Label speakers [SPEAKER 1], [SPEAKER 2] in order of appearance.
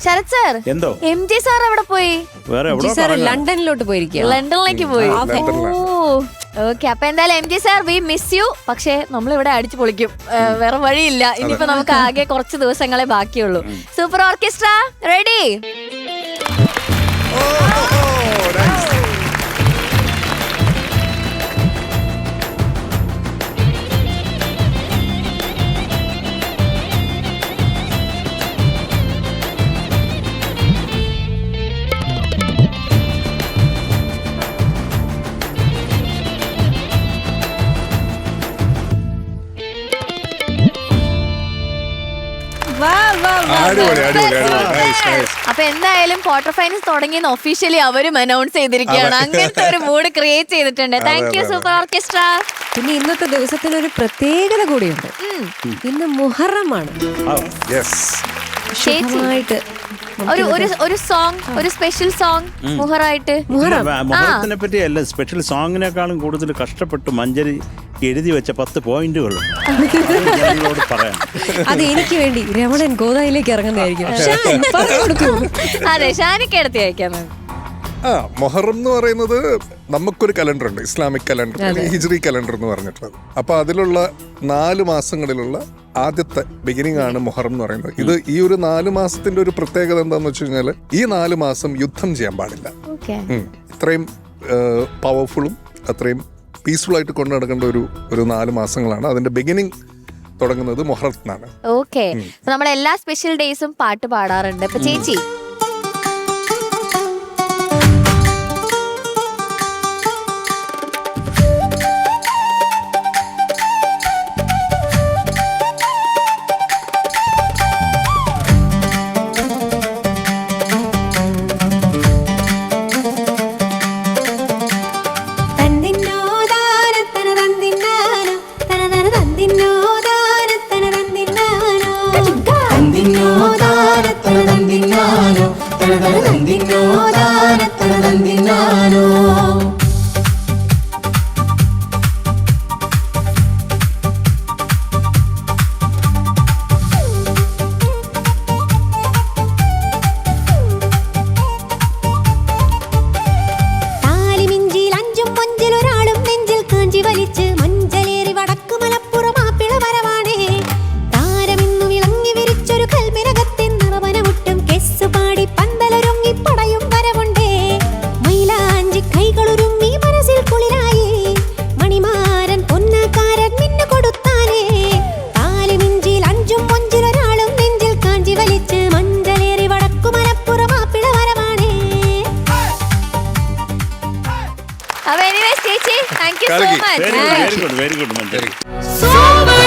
[SPEAKER 1] Sarath sir,
[SPEAKER 2] എന്തോ
[SPEAKER 1] MJ sir എവിടെ പോയി?
[SPEAKER 3] ലണ്ടനിലോട്ട് പോയിരിക്കുക.
[SPEAKER 1] ലണ്ടനിലേക്ക് പോയി. ഓക്കെ, അപ്പൊ എന്തായാലും MJ sir we miss you. പക്ഷെ നമ്മളിവിടെ അടിച്ചു പൊളിക്കും, വേറെ വഴിയില്ല. ഇനിയിപ്പോ നമുക്ക് ആകെ കുറച്ച് ദിവസങ്ങളെ ബാക്കിയുള്ളൂ. Super orchestra ready? അപ്പൊ എന്തായാലും ക്വാർട്ടർ ഫൈനൽസ് തുടങ്ങിയെന്ന് ഒഫീഷ്യലി അവരും അനൗൺസ് ചെയ്തിരിക്കുകയാണ്. അങ്ങനത്തെ ഒരു മൂഡ് ക്രിയേറ്റ് ചെയ്തിട്ടുണ്ട്. Thank you super orchestra.
[SPEAKER 3] പിന്നെ ഇന്നത്തെ ദിവസത്തിനൊരു പ്രത്യേകത കൂടിയുണ്ട്. ഇന്ന് മുഹറമാണ്.
[SPEAKER 1] ഒരു സോങ്, ഒരു സ്പെഷ്യൽ സോങ് മുഹറായിട്ട്.
[SPEAKER 2] മുഹറത്തിനെ പറ്റി അല്ല, സ്പെഷ്യൽ സോങ്ങിനേക്കാളും കൂടുതൽ കഷ്ടപ്പെട്ട് മഞ്ജരി എഴുതി വെച്ച 10 പോയിന്റുകൾ പറയാം.
[SPEAKER 3] അത് എനിക്ക് വേണ്ടി രമണൻ ഗോദായിലേക്ക് ഇറങ്ങുന്നതായിരിക്കും.
[SPEAKER 1] അതെ, ഷാനിക്ക് എടുത്ത് അയക്കാം.
[SPEAKER 4] മൊഹറം എന്ന് പറയുന്നത് നമുക്കൊരു കലണ്ടർ ഉണ്ട്, ഇസ്ലാമിക് കലണ്ടർ, ഹിജ്രി കലണ്ടർ എന്ന് പറഞ്ഞിട്ടുള്ളത്. അപ്പൊ അതിലുള്ള 4 മാസങ്ങളിലുള്ള ആദ്യത്തെ ബിഗിനിങ് ആണ് മൊഹറം എന്ന് പറയുന്നത്. ഇത് ഈ ഒരു 4 മാസത്തിന്റെ ഒരു പ്രത്യേകത എന്താന്ന് വെച്ച് കഴിഞ്ഞാല് ഈ 4 മാസം യുദ്ധം ചെയ്യാൻ പാടില്ല. ഇത്രയും പവർഫുള്ളും അത്രയും പീസ്ഫുൾ ആയിട്ട് കൊണ്ടു നടക്കേണ്ട ഒരു 4 മാസങ്ങളാണ്. അതിന്റെ ബിഗിനിങ് തുടങ്ങുന്നത് മൊഹറത്തിനാണ്.
[SPEAKER 1] ഓക്കെ, നമ്മൾ എല്ലാ സ്പെഷ്യൽ ഡേയ്സും പാട്ട് പാടാറുണ്ട്. ഇപ്പൊ ചേച്ചി ചേച്ചി, thank you so much.
[SPEAKER 2] Very good, very good.
[SPEAKER 1] So much.